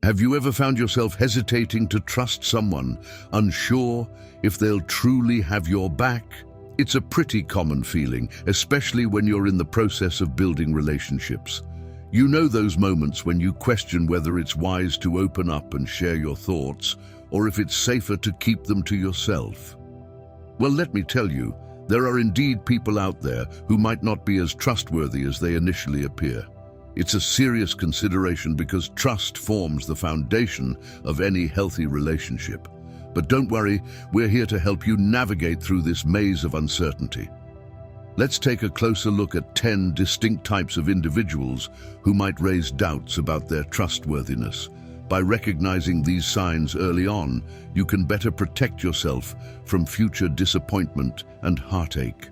Have you ever found yourself hesitating to trust someone, unsure if they'll truly have your back? It's a pretty common feeling, especially when you're in the process of building relationships. You know those moments when you question whether it's wise to open up and share your thoughts, or if it's safer to keep them to yourself. Well, let me tell you, there are indeed people out there who might not be as trustworthy as they initially appear. It's a serious consideration because trust forms the foundation of any healthy relationship. But don't worry, we're here to help you navigate through this maze of uncertainty. Let's take a closer look at 10 distinct types of individuals who might raise doubts about their trustworthiness. By recognizing these signs early on, you can better protect yourself from future disappointment and heartache.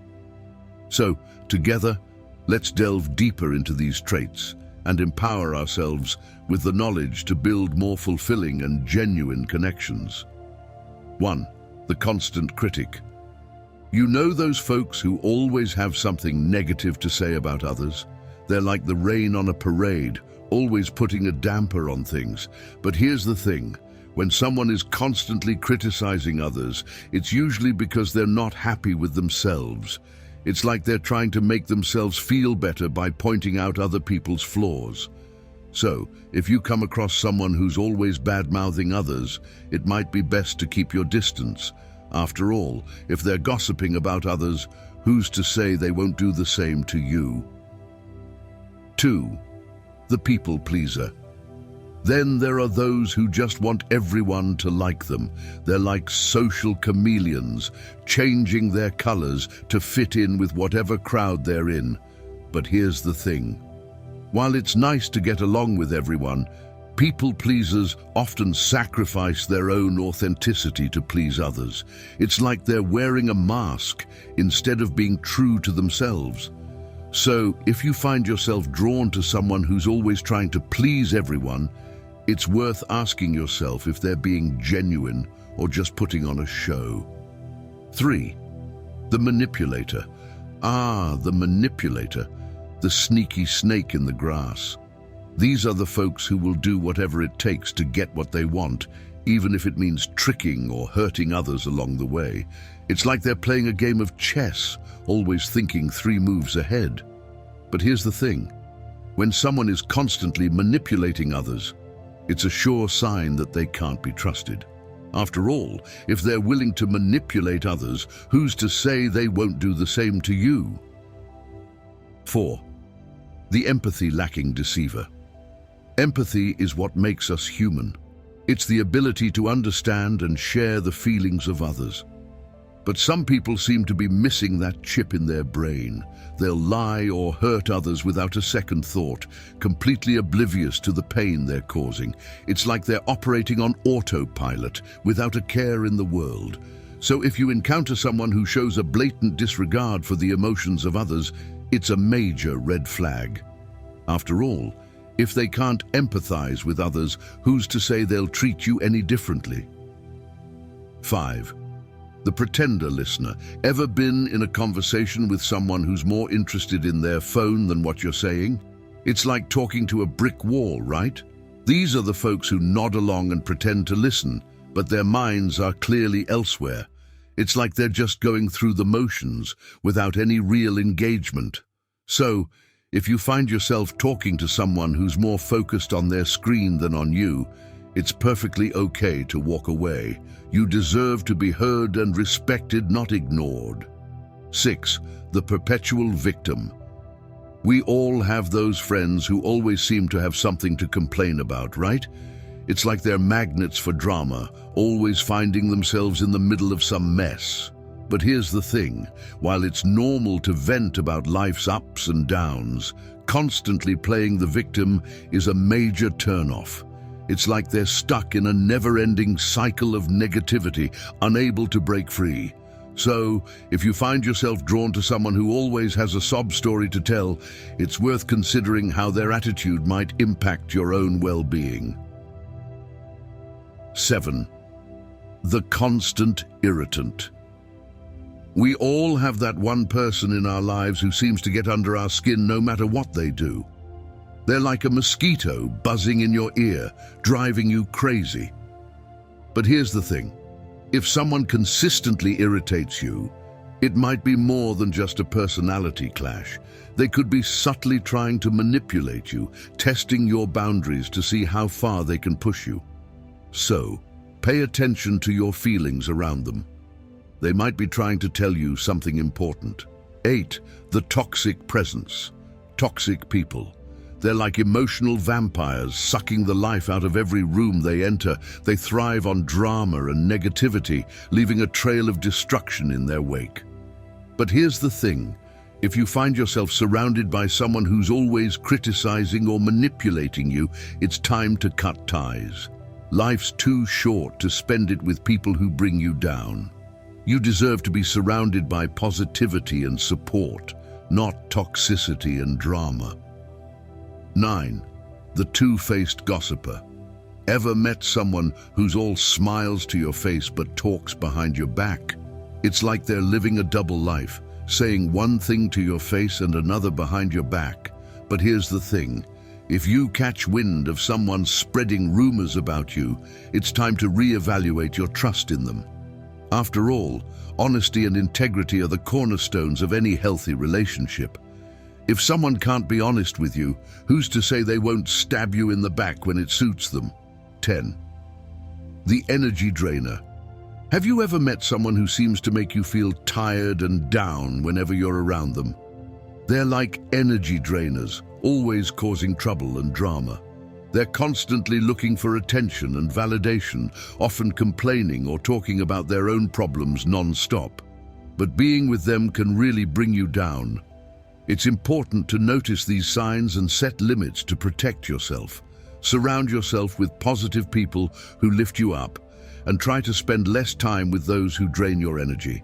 So, together, let's delve deeper into these traits and empower ourselves with the knowledge to build more fulfilling and genuine connections. 1. The constant critic. You know those folks who always have something negative to say about others? They're like the rain on a parade, always putting a damper on things. But here's the thing, when someone is constantly criticizing others, it's usually because they're not happy with themselves. It's like they're trying to make themselves feel better by pointing out other people's flaws. So, if you come across someone who's always bad-mouthing others, it might be best to keep your distance. After all, if they're gossiping about others, who's to say they won't do the same to you? 2. The people pleaser. Then there are those who just want everyone to like them. They're like social chameleons, changing their colors to fit in with whatever crowd they're in. But here's the thing. While it's nice to get along with everyone, people pleasers often sacrifice their own authenticity to please others. It's like they're wearing a mask instead of being true to themselves. So, if you find yourself drawn to someone who's always trying to please everyone, it's worth asking yourself if they're being genuine or just putting on a show. 3. The manipulator. The manipulator. The sneaky snake in the grass. These are the folks who will do whatever it takes to get what they want, even if it means tricking or hurting others along the way. It's like they're playing a game of chess, always thinking 3 moves ahead. But here's the thing. When someone is constantly manipulating others, it's a sure sign that they can't be trusted. After all, if they're willing to manipulate others, who's to say they won't do the same to you? 4. The empathy-lacking deceiver. Empathy is what makes us human. It's the ability to understand and share the feelings of others. But some people seem to be missing that chip in their brain. They'll lie or hurt others without a second thought, completely oblivious to the pain they're causing. It's like they're operating on autopilot, without a care in the world. So if you encounter someone who shows a blatant disregard for the emotions of others, it's a major red flag. After all, if they can't empathize with others, who's to say they'll treat you any differently? 5. The pretender listener. Ever been in a conversation with someone who's more interested in their phone than what you're saying? It's like talking to a brick wall, right? These are the folks who nod along and pretend to listen, but their minds are clearly elsewhere. It's like they're just going through the motions without any real engagement. So, if you find yourself talking to someone who's more focused on their screen than on you, it's perfectly okay to walk away. You deserve to be heard and respected, not ignored. 6. The perpetual victim. We all have those friends who always seem to have something to complain about, right? It's like they're magnets for drama, always finding themselves in the middle of some mess. But here's the thing, while it's normal to vent about life's ups and downs, constantly playing the victim is a major turnoff. It's like they're stuck in a never-ending cycle of negativity, unable to break free. So, if you find yourself drawn to someone who always has a sob story to tell, it's worth considering how their attitude might impact your own well-being. 7. The constant irritant. We all have that one person in our lives who seems to get under our skin no matter what they do. They're like a mosquito buzzing in your ear, driving you crazy. But here's the thing. If someone consistently irritates you, it might be more than just a personality clash. They could be subtly trying to manipulate you, testing your boundaries to see how far they can push you. So, pay attention to your feelings around them. They might be trying to tell you something important. 8. The toxic presence. Toxic people. They're like emotional vampires, sucking the life out of every room they enter. They thrive on drama and negativity, leaving a trail of destruction in their wake. But here's the thing. If you find yourself surrounded by someone who's always criticizing or manipulating you, it's time to cut ties. Life's too short to spend it with people who bring you down. You deserve to be surrounded by positivity and support, not toxicity and drama. 9. The two-faced gossiper. Ever met someone who's all smiles to your face but talks behind your back? It's like they're living a double life, saying one thing to your face and another behind your back. But here's the thing. If you catch wind of someone spreading rumors about you, it's time to reevaluate your trust in them. After all, honesty and integrity are the cornerstones of any healthy relationship. If someone can't be honest with you, who's to say they won't stab you in the back when it suits them? 10. The energy drainer. Have you ever met someone who seems to make you feel tired and down whenever you're around them? They're like energy drainers, always causing trouble and drama. They're constantly looking for attention and validation, often complaining or talking about their own problems non-stop. But being with them can really bring you down. It's important to notice these signs and set limits to protect yourself. Surround yourself with positive people who lift you up, and try to spend less time with those who drain your energy.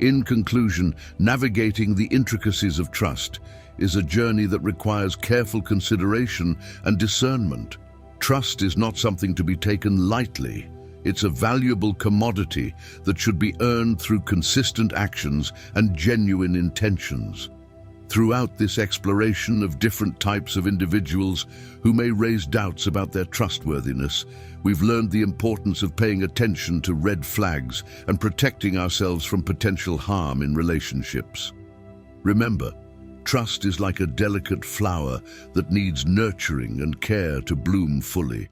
In conclusion, navigating the intricacies of trust is a journey that requires careful consideration and discernment. Trust is not something to be taken lightly. It's a valuable commodity that should be earned through consistent actions and genuine intentions. Throughout this exploration of different types of individuals who may raise doubts about their trustworthiness, we've learned the importance of paying attention to red flags and protecting ourselves from potential harm in relationships. Remember, trust is like a delicate flower that needs nurturing and care to bloom fully.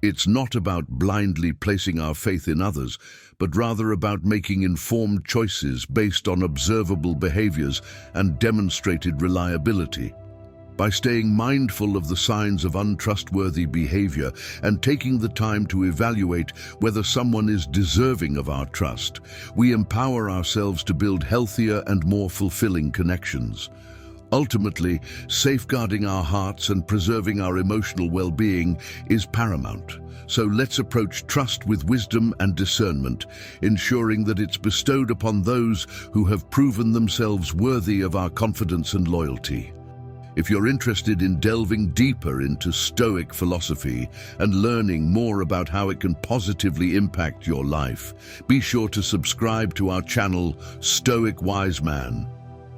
It's not about blindly placing our faith in others, but rather about making informed choices based on observable behaviors and demonstrated reliability. By staying mindful of the signs of untrustworthy behavior and taking the time to evaluate whether someone is deserving of our trust, we empower ourselves to build healthier and more fulfilling connections. Ultimately, safeguarding our hearts and preserving our emotional well-being is paramount. So let's approach trust with wisdom and discernment, ensuring that it's bestowed upon those who have proven themselves worthy of our confidence and loyalty. If you're interested in delving deeper into Stoic philosophy and learning more about how it can positively impact your life, be sure to subscribe to our channel, Stoic Wise Man.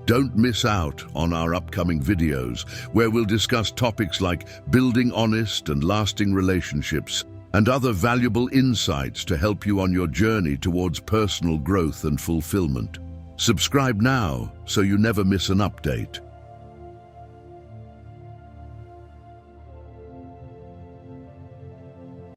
Don't miss out on our upcoming videos, where we'll discuss topics like building honest and lasting relationships and other valuable insights to help you on your journey towards personal growth and fulfillment. Subscribe now so you never miss an update.